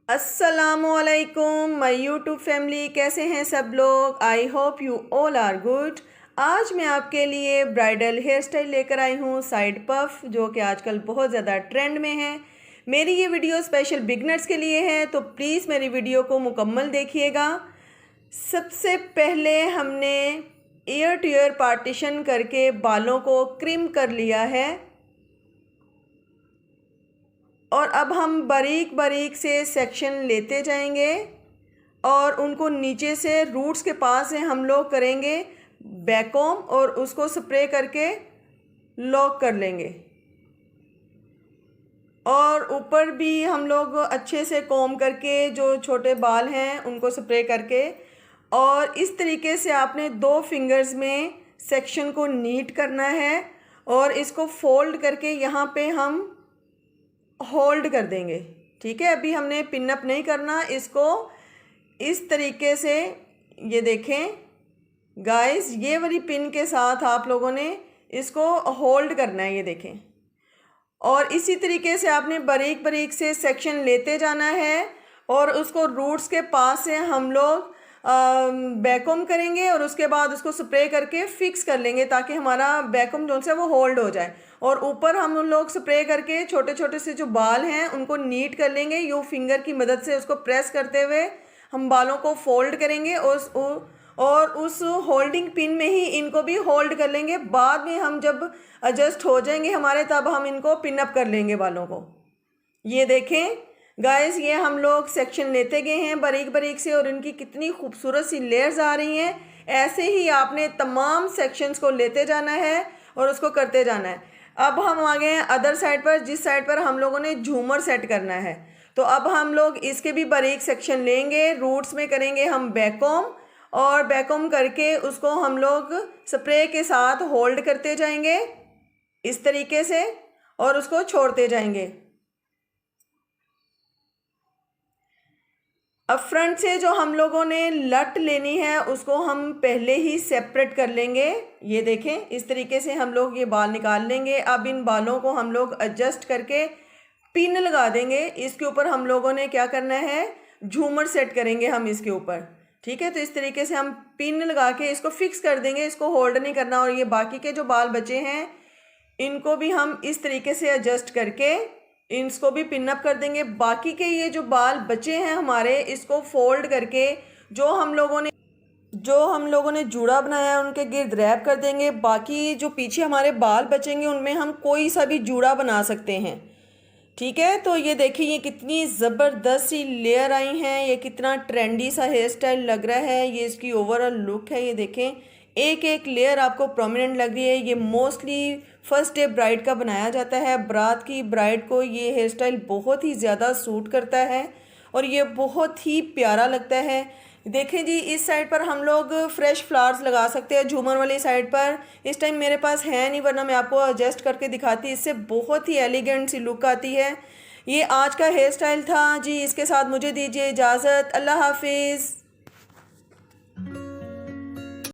अस्सलामुअलैकुम my YouTube family, कैसे हैं सब लोग। I hope you all are good. आज मैं आपके लिए ब्राइडल हेयर स्टाइल लेकर आई हूँ, साइड पफ, जो कि आजकल बहुत ज़्यादा ट्रेंड में है। मेरी ये वीडियो स्पेशल बिगनर्स के लिए है, तो प्लीज़ मेरी वीडियो को मुकम्मल देखिएगा। सबसे पहले हमने ईयर टू ईयर पार्टीशन करके बालों को क्रिम कर लिया है और अब हम बारीक बारीक से सेक्शन लेते जाएंगे और उनको नीचे से रूट्स के पास से हम लोग करेंगे बैककॉम और उसको स्प्रे करके लॉक कर लेंगे। और ऊपर भी हम लोग अच्छे से कॉम करके जो छोटे बाल हैं उनको स्प्रे करके, और इस तरीके से आपने 2 फिंगर्स में सेक्शन को नीट करना है और इसको फोल्ड करके यहाँ पे हम होल्ड कर देंगे। ठीक है, अभी हमने पिन अप नहीं करना, इसको इस तरीके से, ये देखें गाइस, ये वाली पिन के साथ आप लोगों ने इसको होल्ड करना है, ये देखें। और इसी तरीके से आपने बारीक बारीक से सेक्शन लेते जाना है और उसको रूट्स के पास से हम लोग बैककॉम करेंगे और उसके बाद उसको स्प्रे करके फिक्स कर लेंगे ताकि हमारा बैककॉम जो है वो होल्ड हो जाए। और ऊपर हम उन लोग स्प्रे करके छोटे छोटे से जो बाल हैं उनको नीट कर लेंगे। यू फिंगर की मदद से उसको प्रेस करते हुए हम बालों को फोल्ड करेंगे और उस होल्डिंग पिन में ही इनको भी होल्ड कर लेंगे। बाद में हम जब एडजस्ट हो जाएंगे हमारे, तब हम इनको पिन अप कर लेंगे बालों को। ये देखें गाइस, ये हम लोग सेक्शन लेते गए हैं बारीक बारीक से और इनकी कितनी खूबसूरत सी लेयर्स आ रही हैं। ऐसे ही आपने तमाम सेक्शंस को लेते जाना है और उसको करते जाना है। अब हम आ गए हैं अदर साइड पर, जिस साइड पर हम लोगों ने झूमर सेट करना है। तो अब हम लोग इसके भी बारीक सेक्शन लेंगे, रूट्स में करेंगे हम बैककॉम और बैककॉम करके उसको हम लोग स्प्रे के साथ होल्ड करते जाएंगे इस तरीके से और उसको छोड़ते जाएंगे। अब फ्रंट से जो हम लोगों ने लट लेनी है उसको हम पहले ही सेपरेट कर लेंगे। ये देखें, इस तरीके से हम लोग ये बाल निकाल लेंगे। अब इन बालों को हम लोग एडजस्ट करके पिन लगा देंगे। इसके ऊपर हम लोगों ने क्या करना है, झूमर सेट करेंगे हम इसके ऊपर। ठीक है, तो इस तरीके से हम पिन लगा के इसको फिक्स कर देंगे, इसको होल्ड नहीं करना। और ये बाकी के जो बाल बचे हैं इनको भी हम इस तरीके से एडजस्ट करके इसको भी पिन अप कर देंगे। बाकी के ये जो बाल बचे हैं हमारे, इसको फोल्ड करके जो हम लोगों ने जूड़ा बनाया है उनके गिर्द रैप कर देंगे। बाकी जो पीछे हमारे बाल बचेंगे उनमें हम कोई सा भी जूड़ा बना सकते हैं। ठीक है, तो ये देखिए ये कितनी ज़बरदस्त सी लेयर आई हैं, ये कितना ट्रेंडी सा हेयर स्टाइल लग रहा है। ये इसकी ओवरऑल लुक है, ये देखें एक एक लेयर आपको प्रोमिनेंट लग रही है। ये मोस्टली फर्स्ट डे ब्राइड का बनाया जाता है। बारात की ब्राइड को ये हेयर स्टाइल बहुत ही ज़्यादा सूट करता है और ये बहुत ही प्यारा लगता है। देखें जी, इस साइड पर हम लोग फ्रेश फ्लावर्स लगा सकते हैं झूमर वाली साइड पर। इस टाइम मेरे पास है नहीं, वरना मैं आपको एडजस्ट करके दिखाती। इससे बहुत ही एलिगेंट सी लुक आती है। ये आज का हेयर स्टाइल था जी। इसके साथ मुझे दीजिए इजाज़त। अल्लाह हाफिज़।